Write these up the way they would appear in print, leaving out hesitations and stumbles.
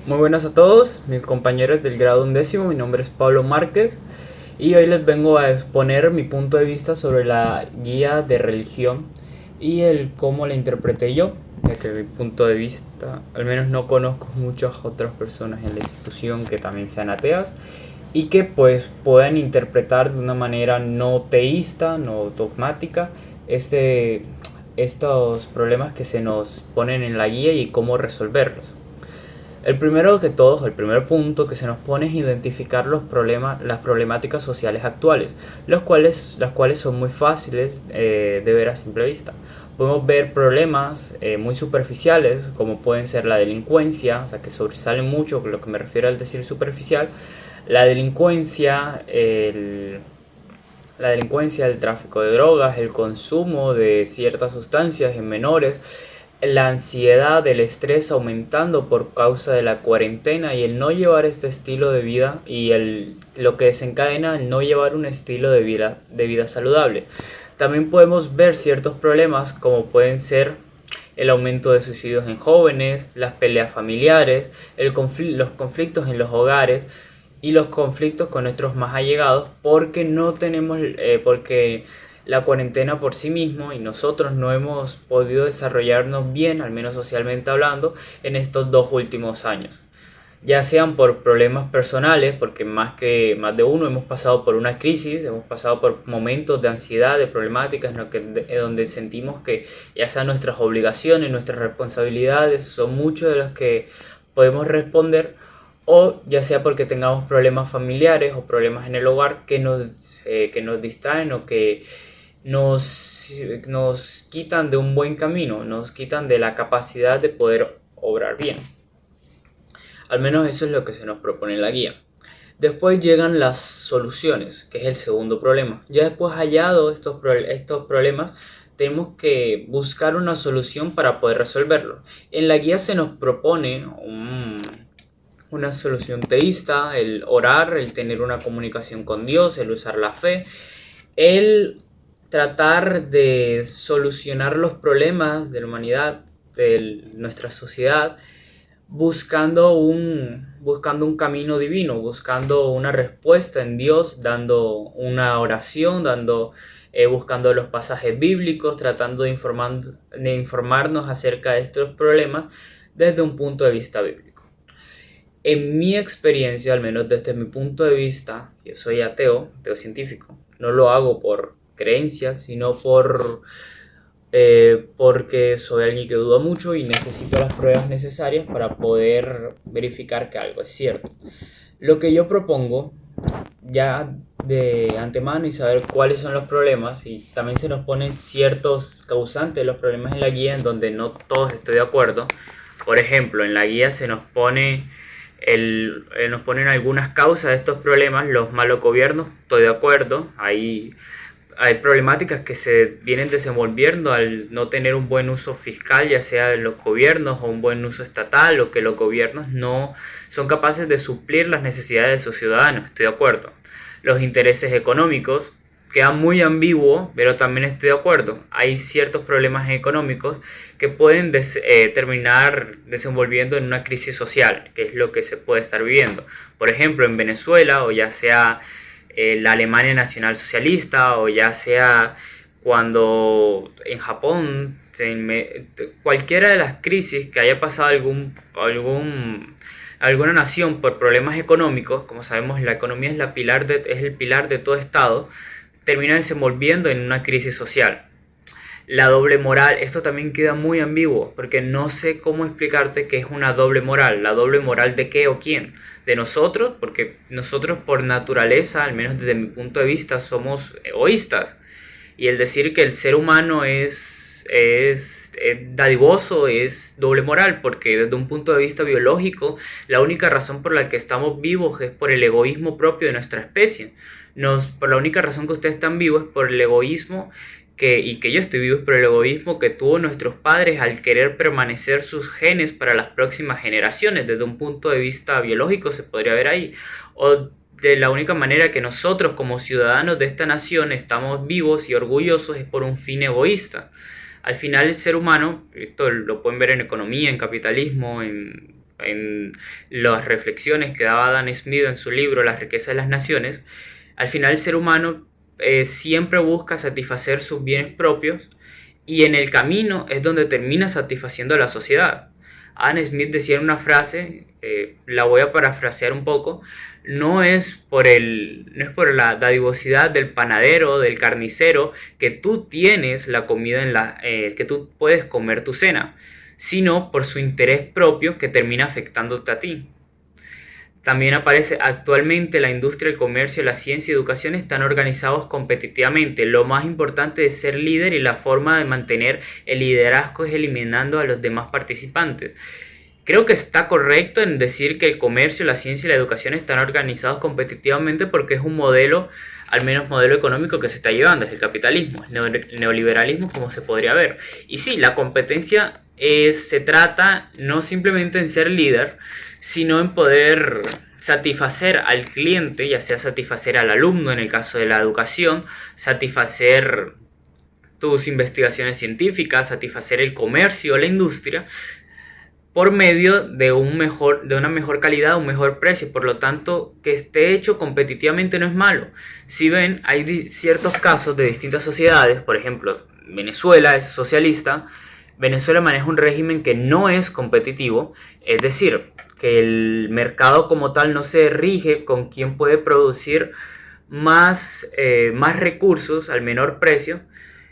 Muy buenas a todos, mis compañeros del grado undécimo, mi nombre es Pablo Márquez y hoy les vengo a exponer mi punto de vista sobre la guía de religión y el cómo la interpreté yo, ya que mi punto de vista, al menos no conozco muchas otras personas en la institución que también sean ateas y que pues puedan interpretar de una manera no teísta, no dogmática, estos problemas que se nos ponen en la guía y cómo resolverlos. El primero que todos, el primer punto que se nos pone es identificar los problemas, las problemáticas sociales actuales, las cuales son muy fáciles de ver a simple vista. Podemos ver problemas muy superficiales, como pueden ser la delincuencia, o sea que sobresalen mucho, lo que me refiero al decir superficial, la delincuencia, la delincuencia, el tráfico de drogas, el consumo de ciertas sustancias en menores, la ansiedad, el estrés aumentando por causa de la cuarentena y el no llevar este estilo de vida y lo que desencadena el no llevar un estilo de vida saludable. También podemos ver ciertos problemas como pueden ser el aumento de suicidios en jóvenes, las peleas familiares, los conflictos en los hogares y los conflictos con nuestros más allegados porque no tenemos, porque la cuarentena por sí mismo y nosotros no hemos podido desarrollarnos bien, al menos socialmente hablando, en estos 2 últimos años. Ya sean por problemas personales, porque más de uno hemos pasado por una crisis, hemos pasado por momentos de ansiedad, de problemáticas, donde sentimos que ya sean nuestras obligaciones, nuestras responsabilidades, son muchos de los que podemos responder, o ya sea porque tengamos problemas familiares o problemas en el hogar que nos distraen o que nos quitan de un buen camino, nos quitan de la capacidad de poder obrar bien. Al menos eso es lo que se nos propone en la guía. Después llegan las soluciones, que es el segundo problema. Ya después hallado estos problemas, tenemos que buscar una solución para poder resolverlo. En la guía se nos propone una solución teísta, el orar, el tener una comunicación con Dios, el usar la fe, el tratar de solucionar los problemas de la humanidad, de nuestra sociedad, buscando un camino divino, buscando una respuesta en Dios, dando una oración, buscando los pasajes bíblicos, tratando de informarnos acerca de estos problemas desde un punto de vista bíblico. En mi experiencia, al menos desde mi punto de vista, yo soy ateo científico. No lo hago por creencias, sino porque soy alguien que duda mucho y necesito las pruebas necesarias para poder verificar que algo es cierto. Lo que yo propongo ya de antemano y saber cuáles son los problemas, y también se nos ponen ciertos causantes de los problemas en la guía en donde no todos estoy de acuerdo. Por ejemplo, en la guía nos ponen algunas causas de estos problemas, los malos gobiernos, estoy de acuerdo, hay problemáticas que se vienen desenvolviendo al no tener un buen uso fiscal, ya sea de los gobiernos o un buen uso estatal, o que los gobiernos no son capaces de suplir las necesidades de sus ciudadanos, estoy de acuerdo. Los intereses económicos queda muy ambiguo, pero también estoy de acuerdo. Hay ciertos problemas económicos que pueden terminar desenvolviendo en una crisis social, que es lo que se puede estar viviendo. Por ejemplo, en Venezuela, o ya sea la Alemania Nacional Socialista, o ya sea cuando en Japón, cualquiera de las crisis que haya pasado alguna nación por problemas económicos, como sabemos la economía es el pilar de todo Estado, termina desenvolviendo en una crisis social. La doble moral, esto también queda muy ambiguo, porque no sé cómo explicarte qué es una doble moral. ¿La doble moral de qué o quién? De nosotros, porque nosotros por naturaleza, al menos desde mi punto de vista, somos egoístas. Y el decir que el ser humano es dadivoso es doble moral, porque desde un punto de vista biológico, la única razón por la que estamos vivos es por el egoísmo propio de nuestra especie. Por la única razón que ustedes están vivos es por el egoísmo y que yo estoy vivo es por el egoísmo que tuvo nuestros padres al querer permanecer sus genes para las próximas generaciones. Desde un punto de vista biológico se podría ver ahí. O de la única manera que nosotros como ciudadanos de esta nación estamos vivos y orgullosos es por un fin egoísta. Al final el ser humano, esto lo pueden ver en economía, en capitalismo, en las reflexiones que daba Adam Smith en su libro La riqueza de las naciones, al final el ser humano siempre busca satisfacer sus bienes propios y en el camino es donde termina satisfaciendo a la sociedad. Adam Smith decía en una frase, la voy a parafrasear un poco, no es por la dadivosidad del panadero, del carnicero, que tú tienes la comida que tú puedes comer tu cena, sino por su interés propio que termina afectándote a ti. También aparece actualmente la industria, el comercio, la ciencia y educación están organizados competitivamente. Lo más importante es ser líder y la forma de mantener el liderazgo es eliminando a los demás participantes. Creo que está correcto en decir que el comercio, la ciencia y la educación están organizados competitivamente porque es un modelo, al menos modelo económico que se está llevando, es el capitalismo, el neoliberalismo como se podría ver. Y sí, la competencia se trata no simplemente en ser líder, sino en poder satisfacer al cliente, ya sea satisfacer al alumno en el caso de la educación, satisfacer tus investigaciones científicas, satisfacer el comercio, la industria, por medio de de una mejor calidad, un mejor precio. Por lo tanto, que esté hecho competitivamente no es malo. Si ven, hay ciertos casos de distintas sociedades, por ejemplo, Venezuela es socialista, Venezuela maneja un régimen que no es competitivo, es decir, que el mercado como tal no se rige con quién puede producir más recursos al menor precio,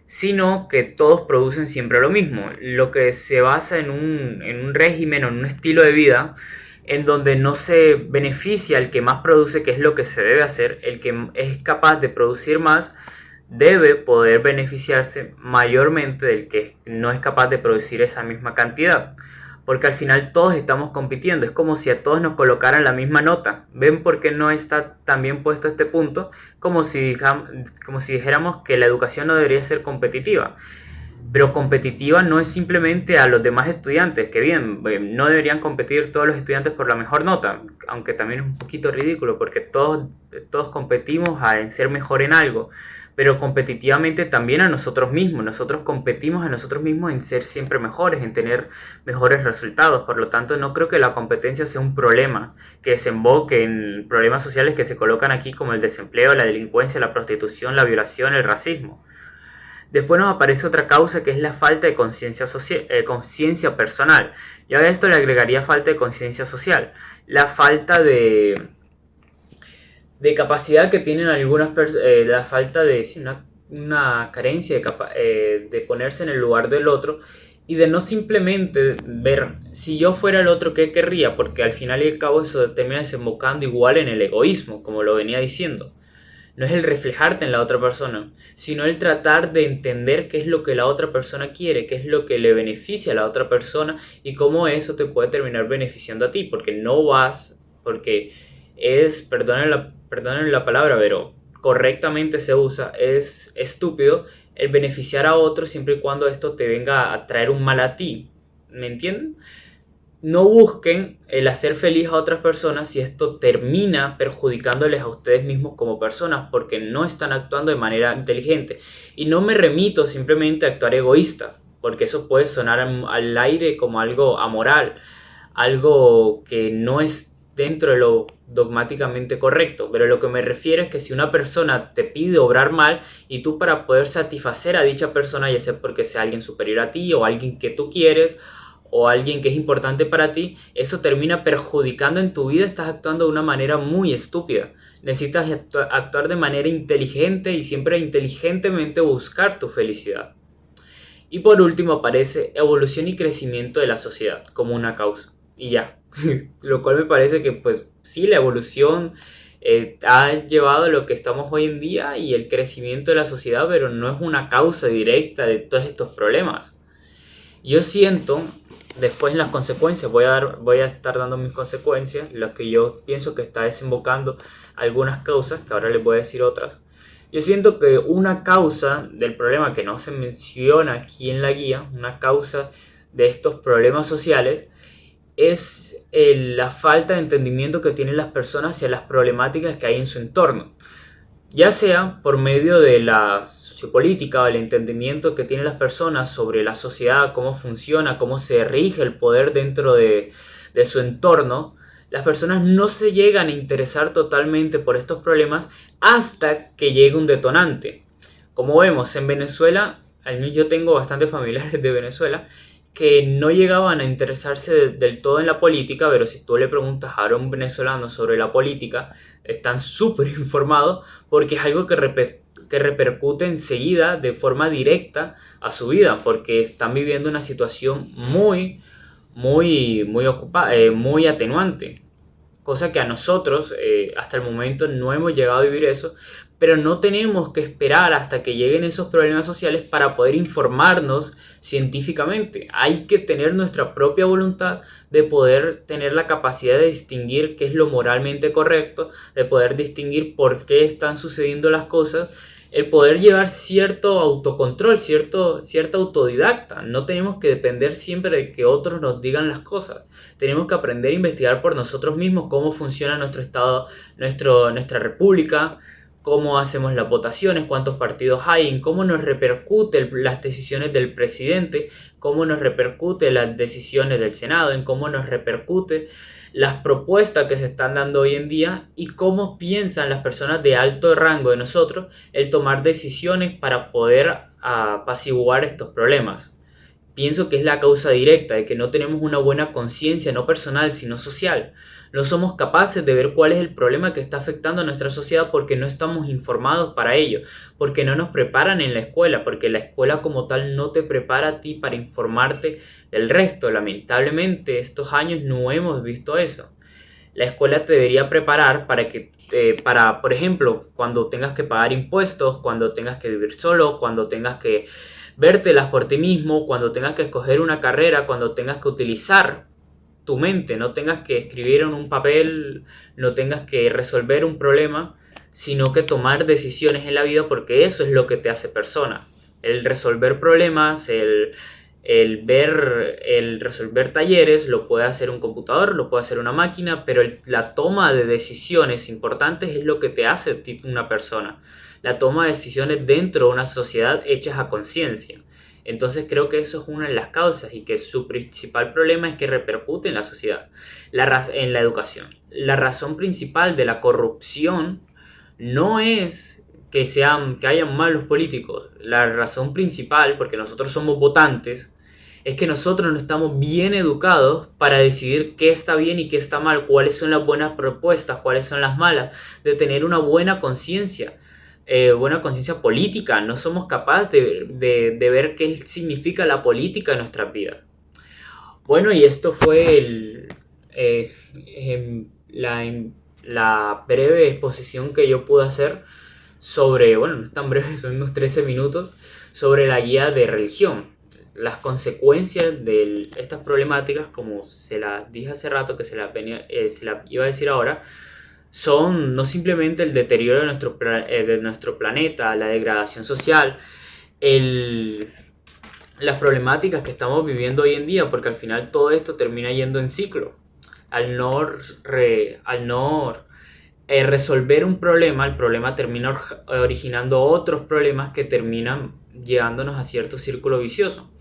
sino que todos producen siempre lo mismo, lo que se basa en un régimen o en un estilo de vida en donde no se beneficia al que más produce, que es lo que se debe hacer. El que es capaz de producir más debe poder beneficiarse mayormente del que no es capaz de producir esa misma cantidad. Porque al final todos estamos compitiendo, es como si a todos nos colocaran la misma nota. ¿Ven por qué no está tan bien puesto este punto? Como si dijéramos que la educación no debería ser competitiva. Pero competitiva no es simplemente a los demás estudiantes, que bien, no deberían competir todos los estudiantes por la mejor nota, aunque también es un poquito ridículo porque todos competimos en ser mejor en algo, pero competitivamente también a nosotros competimos a nosotros mismos en ser siempre mejores, en tener mejores resultados. Por lo tanto, no creo que la competencia sea un problema que desemboque en problemas sociales que se colocan aquí como el desempleo, la delincuencia, la prostitución, la violación, el racismo. Después nos aparece otra causa que es la falta de conciencia personal. Y a esto le agregaría falta de conciencia social. La falta de capacidad que tienen algunas personas, la falta de sí, una carencia de ponerse en el lugar del otro y de no simplemente ver si yo fuera el otro qué querría, porque al final y al cabo eso termina desembocando igual en el egoísmo, como lo venía diciendo. No es el reflejarte en la otra persona, sino el tratar de entender qué es lo que la otra persona quiere, qué es lo que le beneficia a la otra persona y cómo eso te puede terminar beneficiando a ti, porque perdonen la palabra, pero correctamente se usa, es estúpido el beneficiar a otro siempre y cuando esto te venga a traer un mal a ti, ¿me entienden? No busquen el hacer feliz a otras personas si esto termina perjudicándoles a ustedes mismos como personas porque no están actuando de manera inteligente. Y no me remito simplemente a actuar egoísta, porque eso puede sonar al aire como algo amoral, algo que no es dentro de lo dogmáticamente correcto. Pero lo que me refiero es que si una persona te pide obrar mal y tú para poder satisfacer a dicha persona, ya sea porque sea alguien superior a ti o alguien que tú quieres, o alguien que es importante para ti, eso termina perjudicando en tu vida, estás actuando de una manera muy estúpida. Necesitas actuar de manera inteligente y siempre inteligentemente buscar tu felicidad. Y por último aparece evolución y crecimiento de la sociedad como una causa. Y ya, lo cual me parece que pues sí, la evolución ha llevado a lo que estamos hoy en día y el crecimiento de la sociedad, pero no es una causa directa de todos estos problemas. Yo siento, después en las consecuencias, voy a estar dando mis consecuencias, lo que yo pienso que está desembocando algunas causas, que ahora les voy a decir otras. Yo siento que una causa del problema que no se menciona aquí en la guía, una causa de estos problemas sociales, es la falta de entendimiento que tienen las personas hacia las problemáticas que hay en su entorno. Ya sea por medio de la sociopolítica o el entendimiento que tienen las personas sobre la sociedad, cómo funciona, cómo se rige el poder dentro de su entorno, las personas no se llegan a interesar totalmente por estos problemas hasta que llega un detonante. Como vemos en Venezuela, al menos yo tengo bastantes familiares de Venezuela que no llegaban a interesarse del todo en la política, pero si tú le preguntas a un venezolano sobre la política, están súper informados porque es algo que repercute enseguida de forma directa a su vida, porque están viviendo una situación muy atenuante, cosa que a nosotros hasta el momento no hemos llegado a vivir eso, pero no tenemos que esperar hasta que lleguen esos problemas sociales para poder informarnos científicamente. Hay que tener nuestra propia voluntad de poder tener la capacidad de distinguir qué es lo moralmente correcto, de poder distinguir por qué están sucediendo las cosas, el poder llevar cierto autocontrol, cierta autodidacta. No tenemos que depender siempre de que otros nos digan las cosas. Tenemos que aprender a investigar por nosotros mismos cómo funciona nuestro estado, nuestra república, cómo hacemos las votaciones, cuántos partidos hay, en cómo nos repercute las decisiones del presidente, cómo nos repercute las decisiones del Senado, en cómo nos repercute las propuestas que se están dando hoy en día y cómo piensan las personas de alto rango de nosotros el tomar decisiones para poder apaciguar estos problemas. Pienso que es la causa directa de que no tenemos una buena conciencia, no personal, sino social. No somos capaces de ver cuál es el problema que está afectando a nuestra sociedad porque no estamos informados para ello, porque no nos preparan en la escuela, porque la escuela como tal no te prepara a ti para informarte del resto. Lamentablemente, estos años no hemos visto eso. La escuela te debería preparar para, por ejemplo, cuando tengas que pagar impuestos, cuando tengas que vivir solo, cuando tengas que vértelas por ti mismo, cuando tengas que escoger una carrera, cuando tengas que utilizar tu mente, no tengas que escribir en un papel, no tengas que resolver un problema, sino que tomar decisiones en la vida, porque eso es lo que te hace persona. El resolver problemas, el resolver talleres, lo puede hacer un computador, lo puede hacer una máquina, pero la toma de decisiones importantes es lo que te hace a ti una persona. La toma de decisiones dentro de una sociedad hechas a conciencia. Entonces creo que eso es una de las causas y que su principal problema es que repercute en la sociedad, en la educación. La razón principal de la corrupción no es que hayan malos políticos. La razón principal, porque nosotros somos votantes, es que nosotros no estamos bien educados para decidir qué está bien y qué está mal, cuáles son las buenas propuestas, cuáles son las malas, de tener una buena conciencia política. No somos capaces de ver qué significa la política en nuestras vidas. Bueno, y esto fue la breve exposición que yo pude hacer sobre, bueno, no es tan breve, son unos 13 minutos, sobre la guía de religión. Las consecuencias de estas problemáticas, como se las dije hace rato, que se las iba a decir ahora, son no simplemente el deterioro de nuestro planeta, la degradación social, las problemáticas que estamos viviendo hoy en día, porque al final todo esto termina yendo en ciclo. Al no resolver un problema, el problema termina originando otros problemas que terminan llevándonos a cierto círculo vicioso.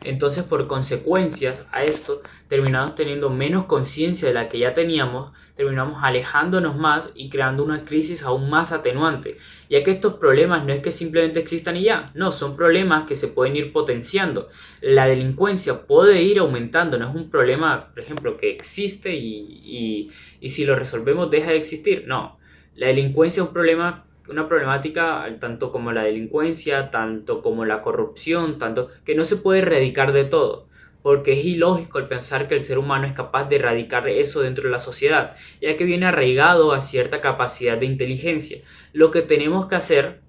Entonces, por consecuencias a esto, terminamos teniendo menos conciencia de la que ya teníamos, terminamos alejándonos más y creando una crisis aún más atenuante, ya que estos problemas no es que simplemente existan y ya, no, son problemas que se pueden ir potenciando. La delincuencia puede ir aumentando, no es un problema, por ejemplo, que existe y si lo resolvemos deja de existir, no. La delincuencia es una problemática tanto como la delincuencia, tanto como la corrupción, tanto que no se puede erradicar de todo, porque es ilógico el pensar que el ser humano es capaz de erradicar eso dentro de la sociedad, ya que viene arraigado a cierta capacidad de inteligencia. Lo que tenemos que hacer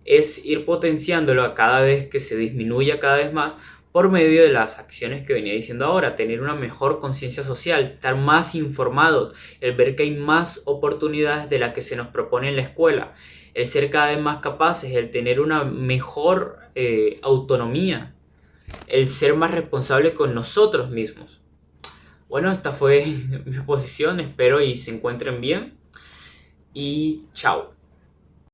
es ir potenciándolo a cada vez que se disminuya cada vez más por medio de las acciones que venía diciendo ahora, tener una mejor conciencia social, estar más informados, el ver que hay más oportunidades de las que se nos propone en la escuela, el ser cada vez más capaces, el tener una mejor autonomía, el ser más responsable con nosotros mismos. Bueno, esta fue mi exposición, espero y se encuentren bien y chao.